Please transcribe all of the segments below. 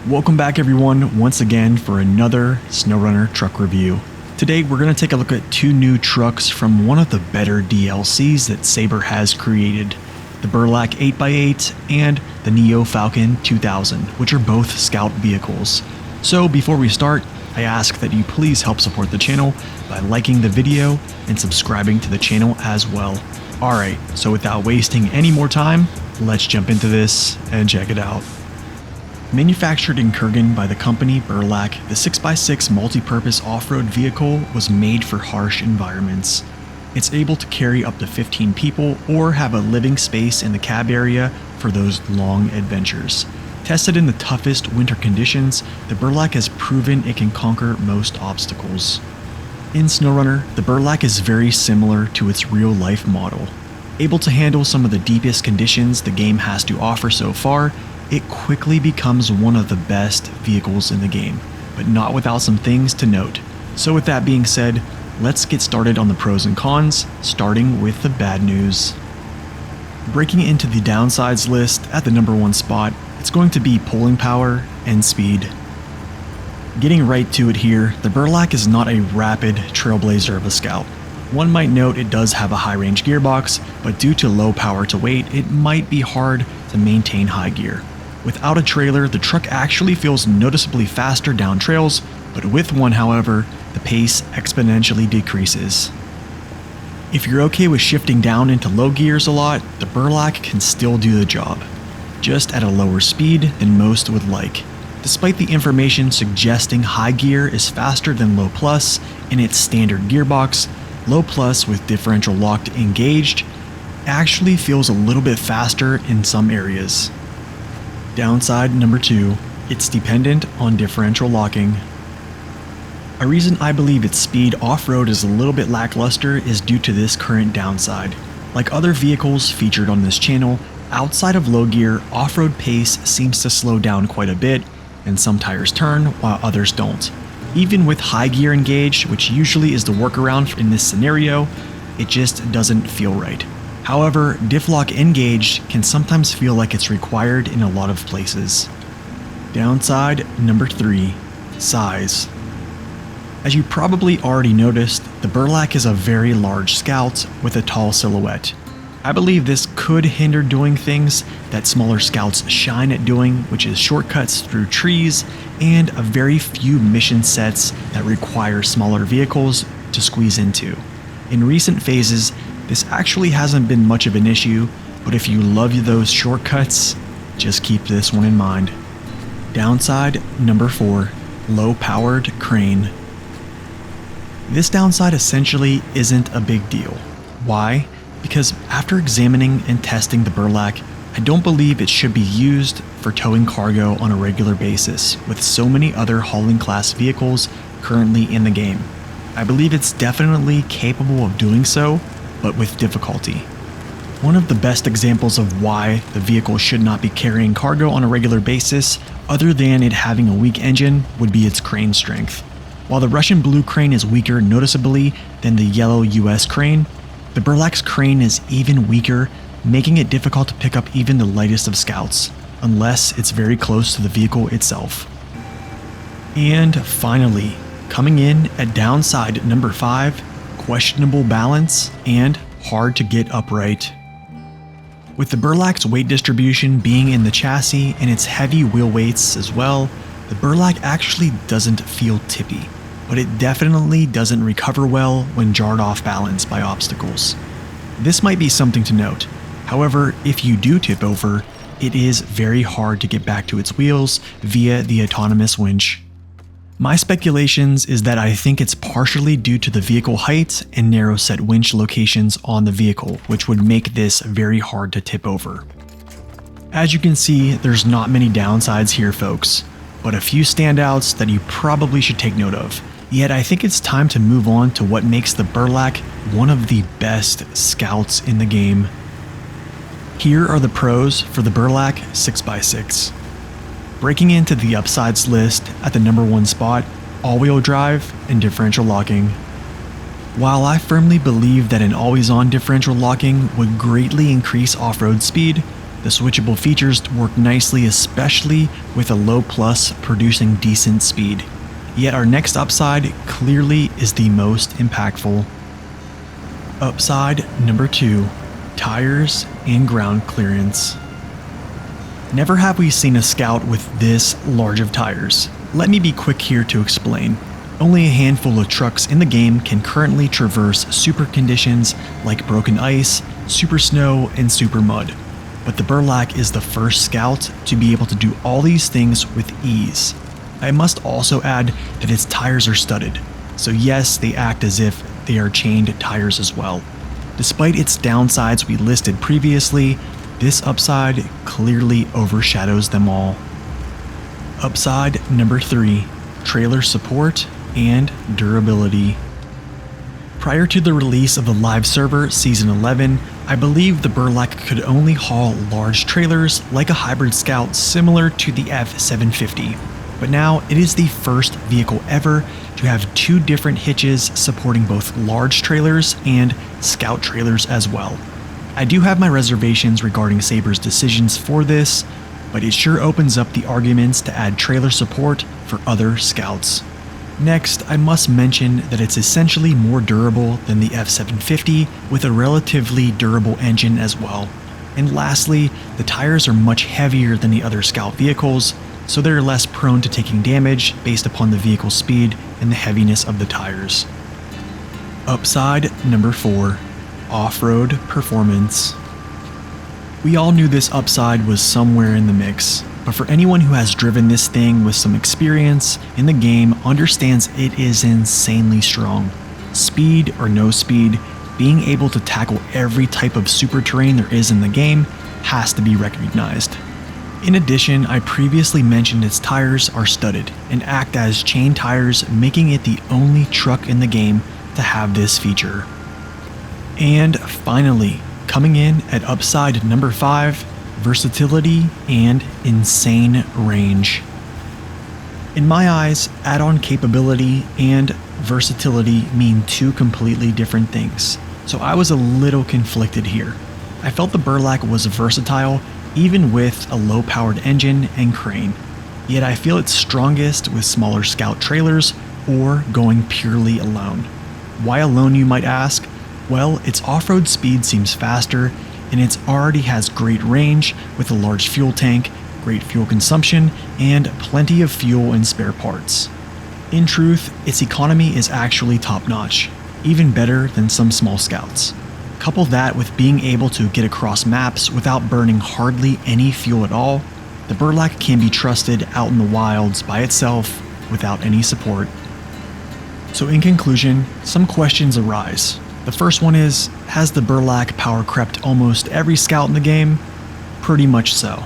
Welcome back everyone once again for another SnowRunner truck review. Today we're going to take a look at two new trucks from one of the better DLCs that Saber has created, the Burlak 8x8 and the Neo Falcon 2000, which are both scout vehicles. So before we start, I ask that you please help support the channel by liking the video and subscribing to the channel as well. Alright, so without wasting any more time, let's jump into this and check it out. Manufactured in Kurgan by the company Burlak, the 6x6 multi-purpose off-road vehicle was made for harsh environments. It's able to carry up to 15 people or have a living space in the cab area for those long adventures. Tested in the toughest winter conditions, the Burlak has proven it can conquer most obstacles. In SnowRunner, the Burlak is very similar to its real-life model. Able to handle some of the deepest conditions the game has to offer so far, it quickly becomes one of the best vehicles in the game, but not without some things to note. So with that being said, let's get started on the pros and cons, starting with the bad news. Breaking into the downsides list at the number one spot, it's going to be pulling power and speed. Getting right to it here, the Burlak is not a rapid trailblazer of a scout. One might note it does have a high range gearbox, but due to low power to weight, it might be hard to maintain high gear. Without a trailer, the truck actually feels noticeably faster down trails, but with one, however, the pace exponentially decreases. If you're okay with shifting down into low gears a lot, the Burlak can still do the job, just at a lower speed than most would like. Despite the information suggesting high gear is faster than low plus in its standard gearbox, low plus with differential locked engaged actually feels a little bit faster in some areas. Downside number 2, it's dependent on differential locking. A reason I believe its speed off-road is a little bit lackluster is due to this current downside. Like other vehicles featured on this channel, outside of low gear, off-road pace seems to slow down quite a bit, and some tires turn while others don't. Even with high gear engaged, which usually is the workaround in this scenario, it just doesn't feel right. However, diff lock engaged can sometimes feel like it's required in a lot of places. Downside number 3, size. As you probably already noticed, the Burlak is a very large scout with a tall silhouette. I believe this could hinder doing things that smaller scouts shine at doing, which is shortcuts through trees and a very few mission sets that require smaller vehicles to squeeze into. In recent phases, this actually hasn't been much of an issue, but if you love those shortcuts, just keep this one in mind. Downside number 4, low-powered crane. This downside essentially isn't a big deal. Why? Because after examining and testing the Burlak, I don't believe it should be used for towing cargo on a regular basis with so many other hauling class vehicles currently in the game. I believe it's definitely capable of doing so, but with difficulty. One of the best examples of why the vehicle should not be carrying cargo on a regular basis, other than it having a weak engine, would be its crane strength. While the Russian blue crane is weaker noticeably than the yellow US crane, the Burlak's crane is even weaker, making it difficult to pick up even the lightest of scouts, unless it's very close to the vehicle itself. And finally, coming in at downside number 5, questionable balance and hard to get upright. With the Burlak's weight distribution being in the chassis and its heavy wheel weights as well, the Burlak actually doesn't feel tippy, but it definitely doesn't recover well when jarred off balance by obstacles. This might be something to note. However, if you do tip over, it is very hard to get back to its wheels via the autonomous winch. My speculations is that I think it's partially due to the vehicle height and narrow set winch locations on the vehicle, which would make this very hard to tip over. As you can see, there's not many downsides here, folks, but a few standouts that you probably should take note of. Yet I think it's time to move on to what makes the Burlak one of the best scouts in the game. Here are the pros for the Burlak 6x6. Breaking into the upsides list at the number 1 spot, all-wheel drive and differential locking. While I firmly believe that an always-on differential locking would greatly increase off-road speed, The switchable features work nicely, especially with a low plus producing decent speed. Yet our next upside clearly is the most impactful. Upside number 2, tires and ground clearance. Never have we seen a Scout with this large of tires. Let me be quick here to explain. Only a handful of trucks in the game can currently traverse super conditions like broken ice, super snow, and super mud. But the Burlak is the first Scout to be able to do all these things with ease. I must also add that its tires are studded, so yes, they act as if they are chained tires as well. Despite its downsides we listed previously, this upside clearly overshadows them all. Upside number 3, trailer support and durability. Prior to the release of the live server Season 11, I believe the Burlak could only haul large trailers like a hybrid Scout similar to the F750. But now it is the first vehicle ever to have 2 different hitches supporting both large trailers and Scout trailers as well. I do have my reservations regarding Saber's decisions for this, but it sure opens up the arguments to add trailer support for other Scouts. Next, I must mention that it's essentially more durable than the F750 with a relatively durable engine as well. And lastly, the tires are much heavier than the other Scout vehicles, so they're less prone to taking damage based upon the vehicle's speed and the heaviness of the tires. Upside number 4, off-road performance. We all knew this upside was somewhere in the mix, but for anyone who has driven this thing with some experience in the game understands it is insanely strong. Speed or no speed, being able to tackle every type of super terrain there is in the game has to be recognized. In addition, I previously mentioned its tires are studded and act as chain tires, making it the only truck in the game to have this feature. And finally, coming in at upside number 5, versatility and insane range. In my eyes, add-on capability and versatility mean 2 completely different things, so I was a little conflicted here. I felt the Burlak was versatile even with a low-powered engine and crane, yet I feel it's strongest with smaller Scout trailers or going purely alone. Why alone, you might ask? Well, its off-road speed seems faster, and it already has great range with a large fuel tank, great fuel consumption, and plenty of fuel and spare parts. In truth, its economy is actually top-notch, even better than some small Scouts. Couple that with being able to get across maps without burning hardly any fuel at all, the Burlak can be trusted out in the wilds by itself without any support. So in conclusion, some questions arise. The first one is, has the Burlak power crept almost every Scout in the game? Pretty much so.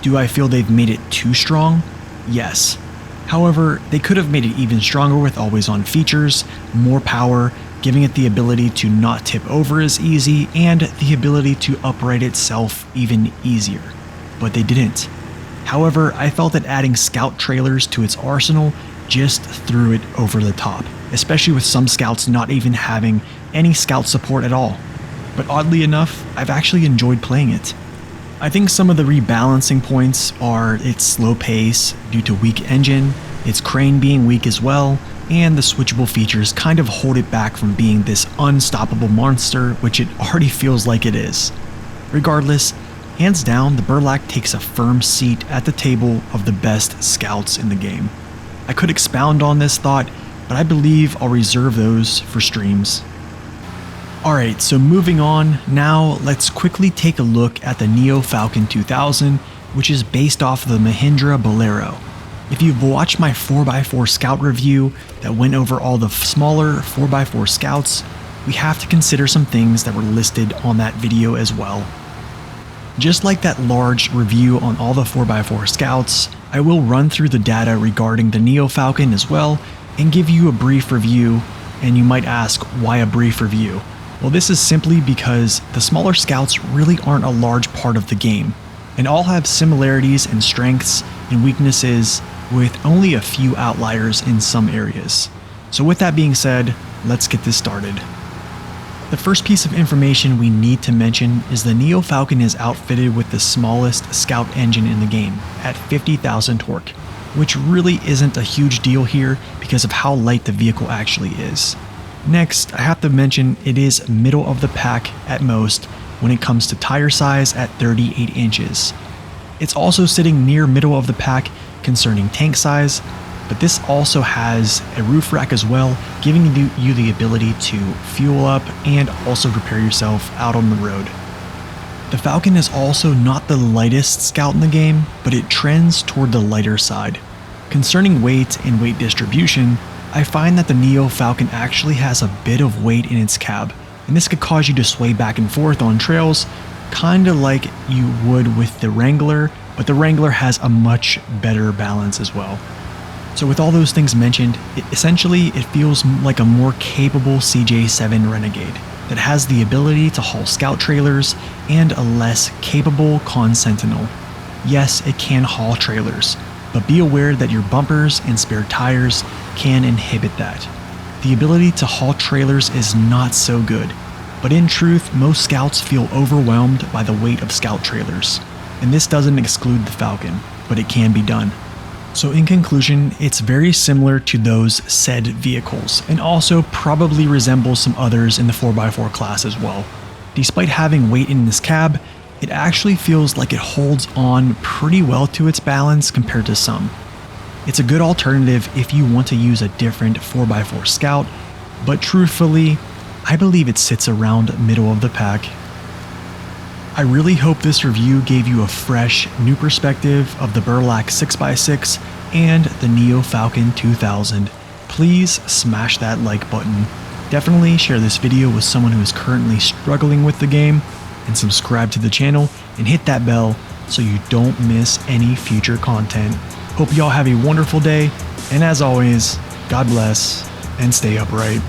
Do I feel they've made it too strong? Yes. However, they could have made it even stronger with always-on features, more power, giving it the ability to not tip over as easy, and the ability to upright itself even easier. But they didn't. However, I felt that adding Scout trailers to its arsenal just threw it over the top, especially with some Scouts not even having any Scout support at all. But oddly enough, I've actually enjoyed playing it. I think some of the rebalancing points are its slow pace due to weak engine, its crane being weak as well, and the switchable features kind of hold it back from being this unstoppable monster, which it already feels like it is. Regardless, hands down, the Burlak takes a firm seat at the table of the best Scouts in the game. I could expound on this thought, but I believe I'll reserve those for streams. Alright, so moving on, now let's quickly take a look at the Neo Falcon 2000, which is based off of the Mahindra Bolero. If you've watched my 4x4 Scout review that went over all the smaller 4x4 Scouts, we have to consider some things that were listed on that video as well. Just like that large review on all the 4x4 Scouts, I will run through the data regarding the Neo Falcon as well and give you a brief review, and you might ask, why a brief review? Well, this is simply because the smaller Scouts really aren't a large part of the game, and all have similarities and strengths and weaknesses with only a few outliers in some areas. So with that being said, let's get this started. The first piece of information we need to mention is the Neo Falcon is outfitted with the smallest scout engine in the game, at 50,000 torque, which really isn't a huge deal here because of how light the vehicle actually is. Next, I have to mention it is middle of the pack at most when it comes to tire size at 38 inches. It's also sitting near middle of the pack concerning tank size, but this also has a roof rack as well, giving you the ability to fuel up and also prepare yourself out on the road. The Falcon is also not the lightest scout in the game, but it trends toward the lighter side. Concerning weight and weight distribution, I find that the Neo Falcon actually has a bit of weight in its cab, and this could cause you to sway back and forth on trails, kinda like you would with the Wrangler, but the Wrangler has a much better balance as well. So with all those things mentioned, essentially it feels like a more capable CJ7 Renegade that has the ability to haul scout trailers and a less capable Con Sentinel. Yes, it can haul trailers, but be aware that your bumpers and spare tires can inhibit that. The ability to haul trailers is not so good, but in truth, most scouts feel overwhelmed by the weight of scout trailers. And this doesn't exclude the Falcon, but it can be done. So in conclusion, it's very similar to those said vehicles, and also probably resembles some others in the 4x4 class as well. Despite having weight in this cab, it actually feels like it holds on pretty well to its balance compared to some. It's a good alternative if you want to use a different 4x4 Scout, but truthfully, I believe it sits around middle of the pack. I really hope this review gave you a fresh, new perspective of the Burlak 6x6 and the Neo Falcon 2000. Please smash that like button. Definitely share this video with someone who is currently struggling with the game, and subscribe to the channel and hit that bell so you don't miss any future content. Hope y'all have a wonderful day, and as always, God bless and stay upright.